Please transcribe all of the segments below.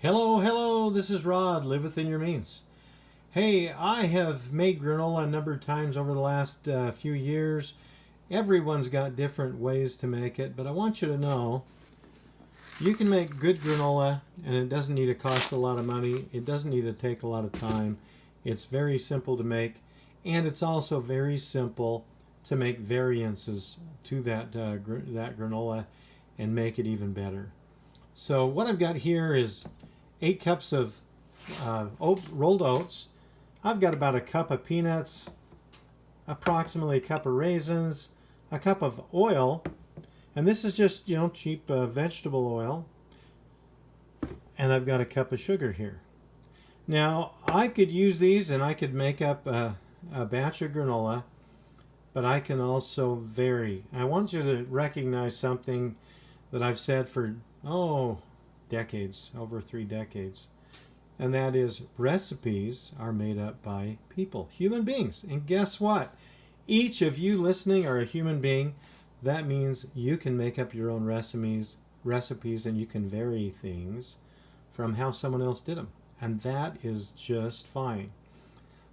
Hello, hello, this is Rod, Live Within Your Means. Hey, I have made granola a number of times over the last few years. Everyone's got different ways to make it, but I want you to know you can make good granola and it doesn't need to cost a lot of money. It doesn't need to take a lot of time. It's very simple to make, and it's also very simple to make variances to that granola and make it even better. So what I've got here is 8 cups of rolled oats. I've got about a cup of peanuts, approximately a cup of raisins, a cup of oil, and this is just, cheap vegetable oil, and I've got a cup of sugar here. Now, I could use these and I could make up a batch of granola, but I can also vary. I want you to recognize something that I've said for, decades, over 3 decades. And that is recipes are made up by people, human beings. And guess what? Each of you listening are a human being. That means you can make up your own recipes and you can vary things from how someone else did them. And that is just fine.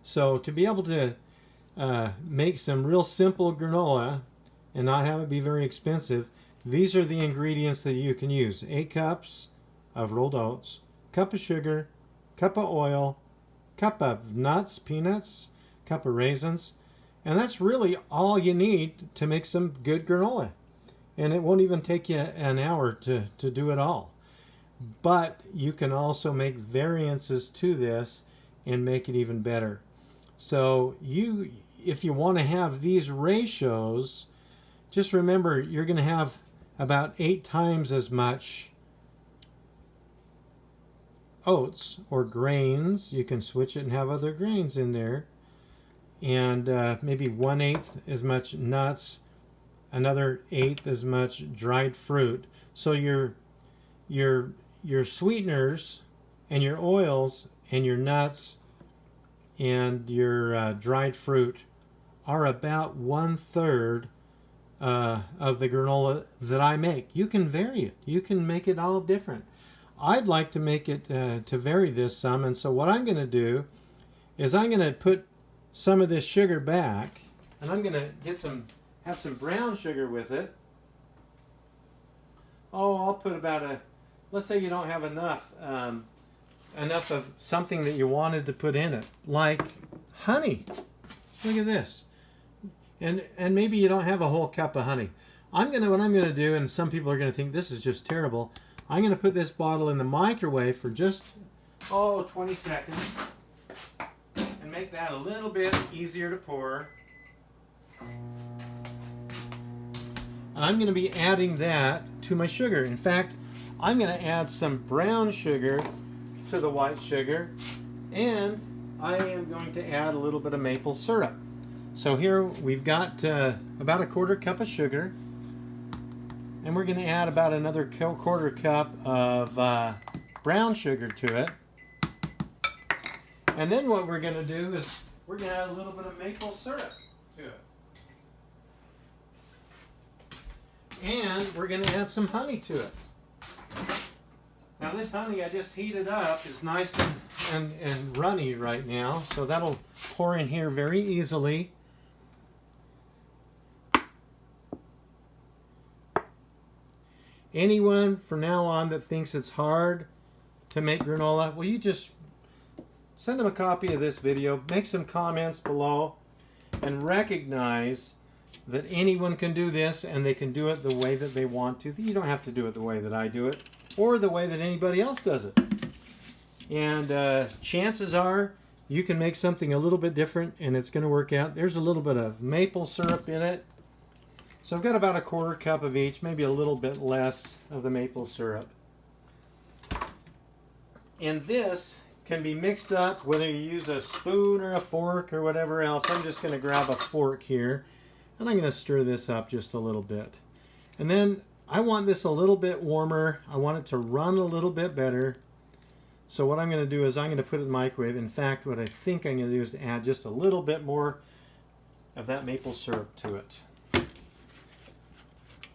So to be able to make some real simple granola and not have it be very expensive, these are the ingredients that you can use. 8 cups of rolled oats, cup of sugar, cup of oil, cup of nuts, peanuts, cup of raisins, and that's really all you need to make some good granola. And it won't even take you an hour to do it all. But you can also make variances to this and make it even better. So if you want to have these ratios, just remember you're going to have about 8 times as much oats or grains. You can switch it and have other grains in there, and maybe 1/8 as much nuts, another 1/8 as much dried fruit. So your sweeteners and your oils and your nuts and your dried fruit are about 1/3 of the granola that I make. You can vary it. You can make it all different. I'd like to make it to vary this some, and so what I'm going to do is I'm going to put some of this sugar back, and I'm going to have some brown sugar with it. I'll put about let's say you don't have enough of something that you wanted to put in it, like honey. Look at this. And maybe you don't have a whole cup of honey. What I'm going to do, and some people are going to think this is just terrible, I'm going to put this bottle in the microwave for just 20 seconds and make that a little bit easier to pour. And I'm going to be adding that to my sugar. In fact, I'm going to add some brown sugar to the white sugar, and I am going to add a little bit of maple syrup. So here we've got about a 1/4 cup of sugar, and we're going to add about another 1/4 cup of brown sugar to it. And then what we're going to do is we're going to add a little bit of maple syrup to it. And we're going to add some honey to it. Now this honey I just heated up is nice and runny right now, so that'll pour in here very easily. Anyone from now on that thinks it's hard to make granola, will you just send them a copy of this video, make some comments below, and recognize that anyone can do this and they can do it the way that they want to. You don't have to do it the way that I do it or the way that anybody else does it. And chances are you can make something a little bit different and it's going to work out. There's a little bit of maple syrup in it. So I've got about a 1/4 cup of each, maybe a little bit less of the maple syrup. And this can be mixed up whether you use a spoon or a fork or whatever else. I'm just going to grab a fork here and I'm going to stir this up just a little bit. And then I want this a little bit warmer. I want it to run a little bit better. So what I'm going to do is I'm going to put it in the microwave. In fact, what I think I'm going to do is add just a little bit more of that maple syrup to it,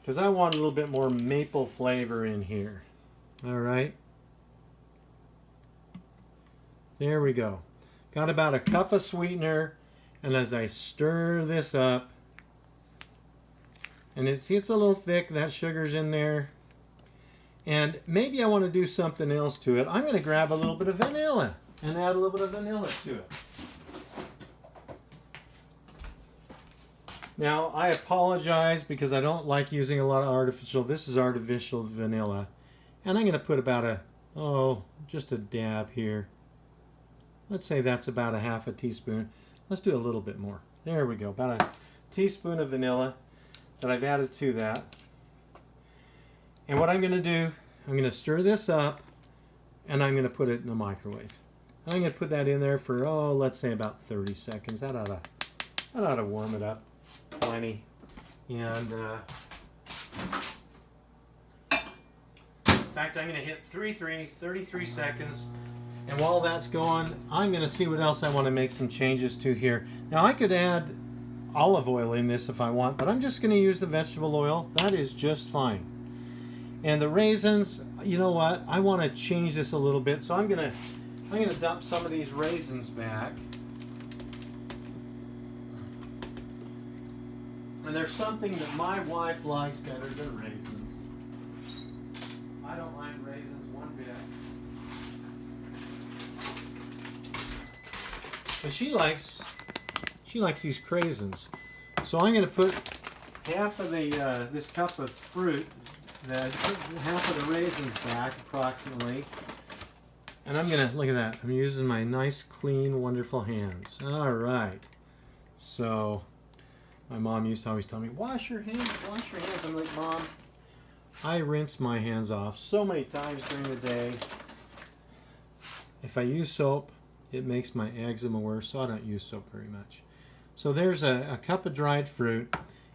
because I want a little bit more maple flavor in here. All right. There we go. Got about a cup of sweetener, and as I stir this up, and see it's a little thick, that sugar's in there, and maybe I want to do something else to it. I'm going to grab a little bit of vanilla and add a little bit of vanilla to it. Now, I apologize because I don't like using a lot of artificial. This is artificial vanilla. And I'm going to put about just a dab here. Let's say that's about a half a teaspoon. Let's do a little bit more. There we go. About a teaspoon of vanilla that I've added to that. And what I'm going to do, I'm going to stir this up and I'm going to put it in the microwave. I'm going to put that in there for, let's say about 30 seconds. That ought to warm it up plenty. And in fact, I'm going to hit 33 seconds. And while that's going, I'm going to see what else I want to make some changes to here. Now, I could add olive oil in this if I want, but I'm just going to use the vegetable oil. That is just fine. And the raisins, you know what? I want to change this a little bit, so I'm going to dump some of these raisins back. And there's something that my wife likes better than raisins. I don't like raisins one bit. But she likes these craisins. So I'm going to put half of the this cup of fruit, half of the raisins back approximately. And I'm going to, look at that, I'm using my nice, clean, wonderful hands. All right. So my mom used to always tell me, wash your hands, wash your hands. I'm like, Mom, I rinse my hands off so many times during the day. If I use soap, it makes my eczema worse, so I don't use soap very much. So there's a cup of dried fruit,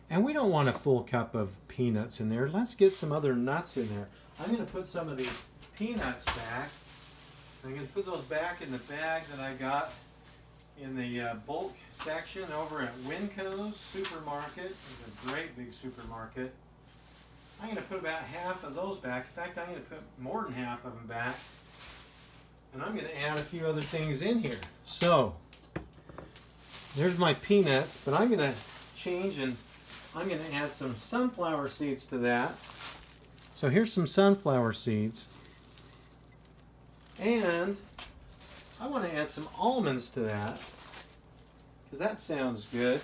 and we don't want a full cup of peanuts in there. Let's get some other nuts in there. I'm going to put some of these peanuts back. I'm going to put those back in the bag that I got in the bulk section over at Winco's supermarket. It's a great big supermarket. I'm going to put about half of those back. In fact, I'm going to put more than half of them back. And I'm going to add a few other things in here. So, there's my peanuts, but I'm going to change and I'm going to add some sunflower seeds to that. So here's some sunflower seeds. And I want to add some almonds to that, because that sounds good.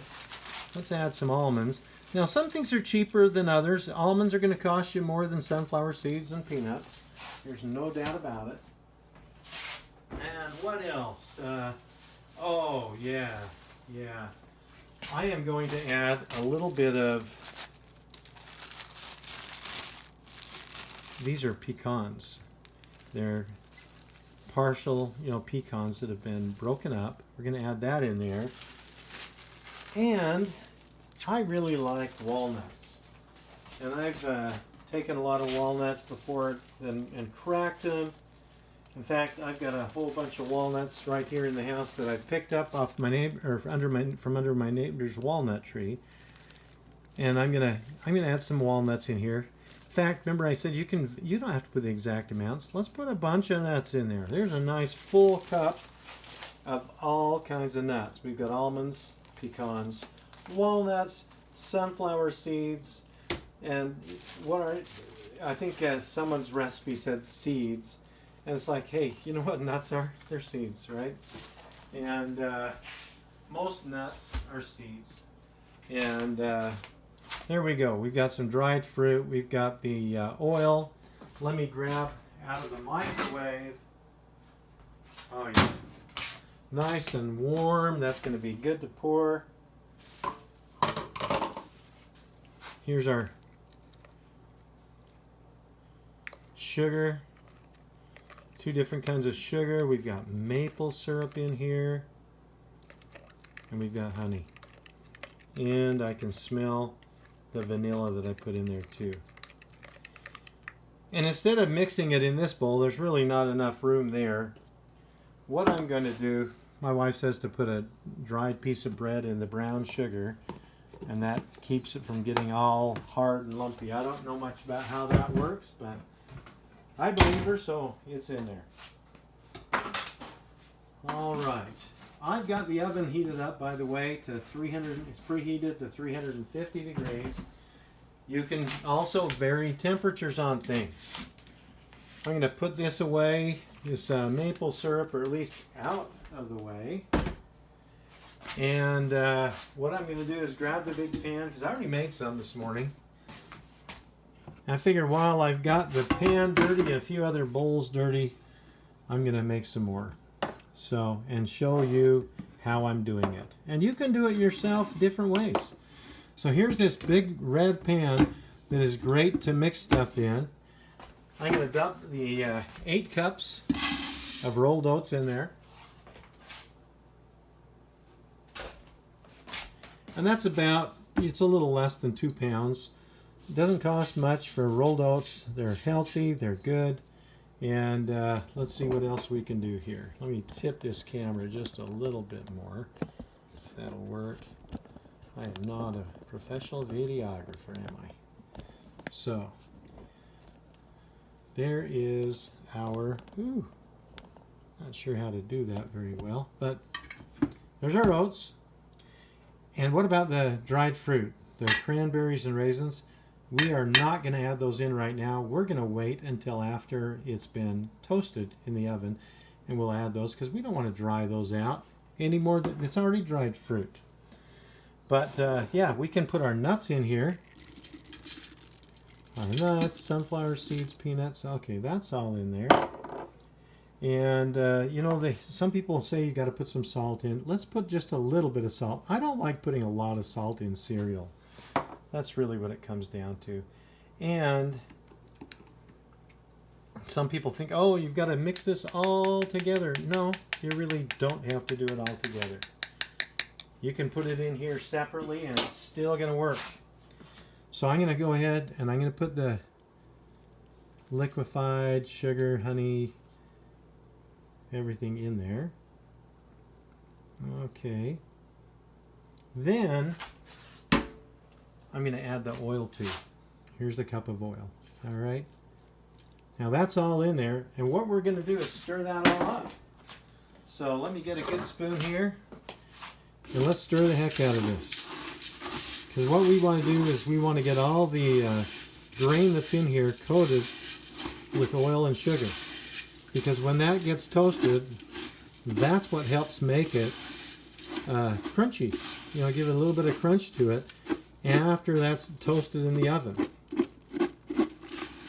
Let's add some almonds. Now, some things are cheaper than others. Almonds are going to cost you more than sunflower seeds and peanuts. There's no doubt about it. And what else? Oh, yeah. I am going to add a little bit of, these are pecans. They're partial, pecans that have been broken up. We're going to add that in there. And I really like walnuts. And I've taken a lot of walnuts before and cracked them. In fact, I've got a whole bunch of walnuts right here in the house that I picked up off my neighbor, or from under my neighbor's walnut tree. And I'm gonna add some walnuts in here. In fact, remember I said you don't have to put the exact amounts. Let's put a bunch of nuts in there. There's a nice full cup of all kinds of nuts. We've got almonds, pecans, walnuts, sunflower seeds, and I think someone's recipe said seeds. And it's like, hey, you know what nuts are? They're seeds, right? And most nuts are seeds. And there we go. We've got some dried fruit. We've got the oil. Let me grab out of the microwave. Oh, yeah. Nice and warm. That's going to be good to pour. Here's our sugar. 2 different kinds of sugar. We've got maple syrup in here. And we've got honey. And I can smell the vanilla that I put in there too. And instead of mixing it in this bowl, there's really not enough room there. What I'm going to do, my wife says to put a dried piece of bread in the brown sugar, and that keeps it from getting all hard and lumpy. I don't know much about how that works, but I believe her, so it's in there. All right. I've got the oven heated up, by the way, to 300. It's preheated to 350 degrees. You can also vary temperatures on things. I'm going to put this away, this maple syrup, or at least out of the way. And what I'm going to do is grab the big pan, because I already made some this morning. I figured while I've got the pan dirty and a few other bowls dirty, I'm going to make some more. So, and show you how I'm doing it. And you can do it yourself different ways. So here's this big red pan that is great to mix stuff in. I'm going to dump the 8 cups of rolled oats in there. And that's about, it's a little less than 2 pounds. It doesn't cost much for rolled oats. They're healthy, they're good. And let's see what else we can do here. Let me tip this camera just a little bit more, if that'll work. I am not a professional videographer, am I? So, there is our, not sure how to do that very well, but there's our oats. And what about the dried fruit, the cranberries and raisins? We are not going to add those in right now. We're going to wait until after it's been toasted in the oven, and we'll add those because we don't want to dry those out any more than it's already dried fruit. But yeah, we can put our nuts in here. Our nuts, sunflower seeds, peanuts. Okay, that's all in there. And you know, some people say you got to put some salt in. Let's put just a little bit of salt. I don't like putting a lot of salt in cereal. That's really what it comes down to. And some people think, oh, you've got to mix this all together. No, you really don't have to do it all together. You can put it in here separately and it's still going to work. So I'm going to go ahead and I'm going to put the liquefied sugar, honey, everything in there. Okay. Then I'm going to add the oil too. Here's the cup of oil. All right. Now that's all in there. And what we're going to do is stir that all up. So let me get a good spoon here. And let's stir the heck out of this. Because what we want to do is we want to get all the grain that's in here coated with oil and sugar. Because when that gets toasted, that's what helps make it crunchy. You know, give it a little bit of crunch to it after that's toasted in the oven.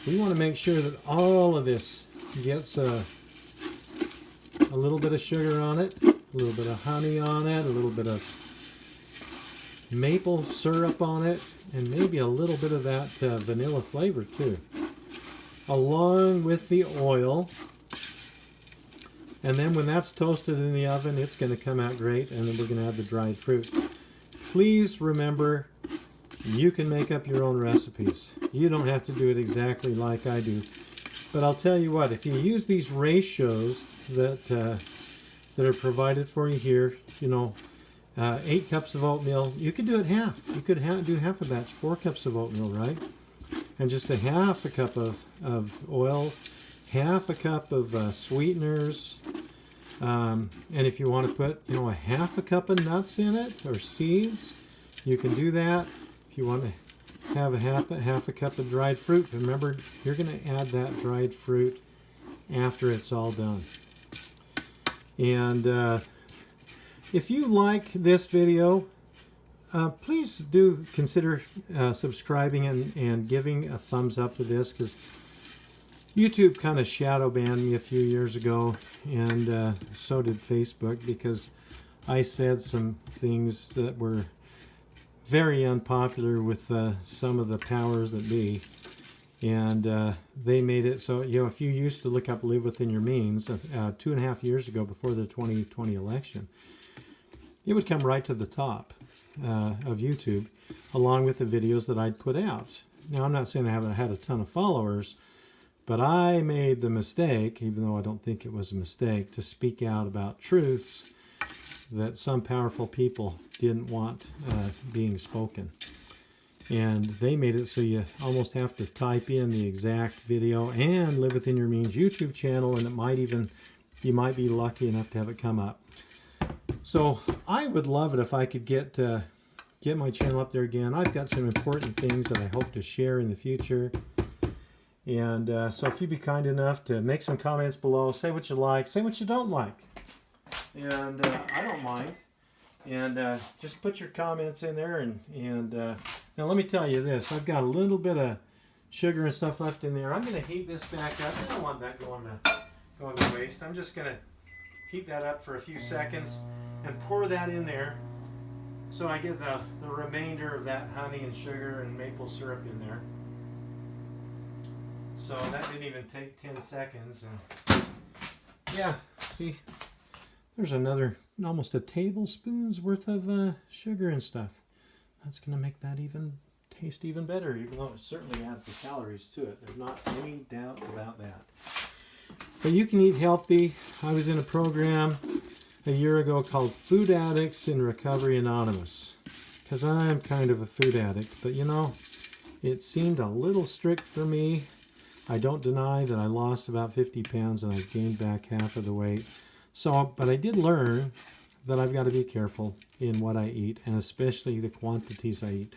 We want to make sure that all of this gets a little bit of sugar on it, a little bit of honey on it, a little bit of maple syrup on it, and maybe a little bit of that vanilla flavor too, along with the oil. And then when that's toasted in the oven, it's going to come out great, and then we're going to add the dried fruit. Please remember, you can make up your own recipes. You don't have to do it exactly like I do. But I'll tell you what, if you use these ratios that are provided for you here, you know, 8 cups of oatmeal, you could do it half. You could do half a batch, 4 cups of oatmeal, right? And just a half a cup of oil, half a cup of sweeteners, and if you want to put, you know, a half a cup of nuts in it or seeds, you can do that. If you want to have a half a cup of dried fruit, remember you're going to add that dried fruit after it's all done. And if you like this video, please do consider subscribing and giving a thumbs up to this, because YouTube kind of shadow banned me a few years ago, and so did Facebook, because I said some things that were very unpopular with some of the powers that be, and they made it so, you know, if you used to look up Live Within Your Means 2.5 years ago, before the 2020 election, it would come right to the top of YouTube, along with the videos that I'd put out. Now, I'm not saying I haven't had a ton of followers, but I made the mistake, even though I don't think it was a mistake, to speak out about truths that some powerful people didn't want being spoken. And they made it so you almost have to type in the exact video and Live Within Your Means YouTube channel, and it might even you might be lucky enough to have it come up. So I would love it if I could get my channel up there again. I've got some important things that I hope to share in the future. And so if you'd be kind enough to make some comments below, say what you like, say what you don't like. And I don't mind. And just put your comments in there. And now let me tell you this. I've got a little bit of sugar and stuff left in there. I'm going to heat this back up. I don't want that going to waste. I'm just going to heat that up for a few seconds and pour that in there. So I get the remainder of that honey and sugar and maple syrup in there. So that didn't even take 10 seconds. And yeah, see, there's another almost a tablespoon's worth of sugar and stuff. That's going to make that taste even better, even though it certainly adds the calories to it. There's not any doubt about that. But you can eat healthy. I was in a program a year ago called Food Addicts in Recovery Anonymous, because I'm kind of a food addict, but you know, it seemed a little strict for me. I don't deny that I lost about 50 pounds and I've gained back half of the weight. So, but I did learn that I've got to be careful in what I eat, and especially the quantities I eat.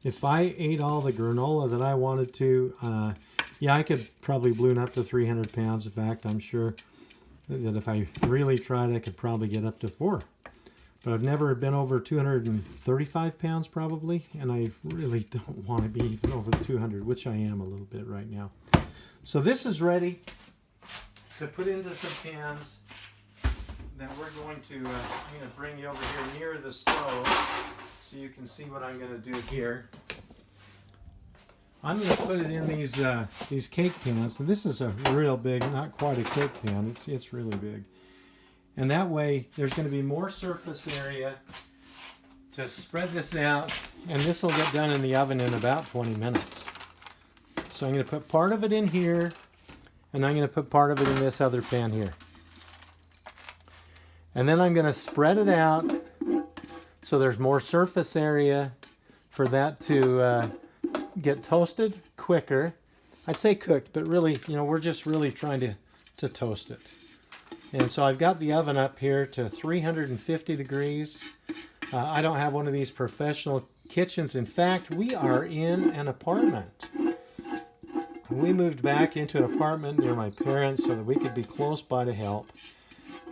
If I ate all the granola that I wanted to, yeah, I could probably balloon up to 300 pounds. In fact, I'm sure that if I really tried, I could probably get up to 4. But I've never been over 235 pounds probably, and I really don't want to be even over 200, which I am a little bit right now. So this is ready to put into some pans that we're going to, I'm going to bring you over here near the stove so you can see what I'm going to do here. I'm going to put it in these cake pans. So this is a real big, not quite a cake pan. It's really big. And that way there's going to be more surface area to spread this out, and this will get done in the oven in about 20 minutes. So I'm going to put part of it in here, and I'm going to put part of it in this other pan here. And then I'm going to spread it out so there's more surface area for that to get toasted quicker. I'd say cooked, but really, you know, we're just really trying to toast it. And so I've got the oven up here to 350 degrees. I don't have one of these professional kitchens. In fact, we are in an apartment. We moved back into an apartment near my parents so that we could be close by to help.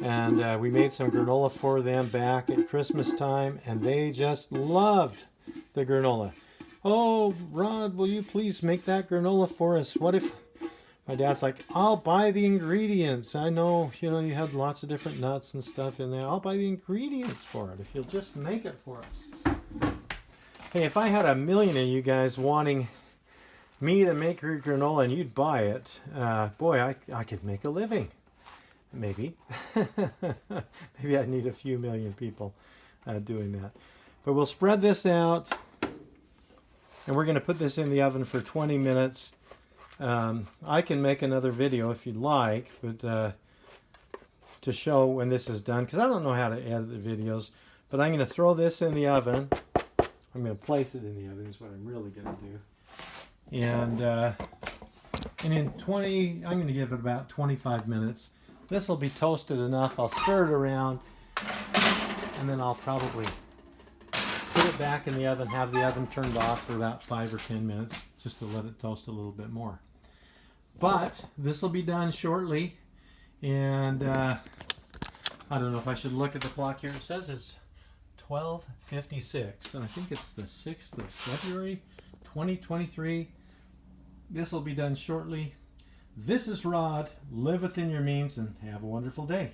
And we made some granola for them back at Christmas time, and they just loved the granola. Oh, Rod, will you please make that granola for us? What if... My dad's like, I'll buy the ingredients. I know, you have lots of different nuts and stuff in there. I'll buy the ingredients for it if you'll just make it for us. Hey, if I had 1 million of you guys wanting me to make your granola and you'd buy it, boy, I could make a living. Maybe. Maybe I need a few million people doing that. But we'll spread this out, and we're going to put this in the oven for 20 minutes. I can make another video if you'd like, but to show when this is done, because I don't know how to edit the videos. But I'm going to throw this in the oven. I'm going to place it in the oven is what I'm really going to do. And in 20, I'm going to give it about 25 minutes. This will be toasted enough. I'll stir it around, and then I'll probably put it back in the oven, have the oven turned off for about 5 or 10 minutes, just to let it toast a little bit more. But this will be done shortly, and I don't know if I should look at the clock here. It says it's 12:56, and I think it's the 6th of February, 2023. This will be done shortly. This is Rod. Live within your means and have a wonderful day.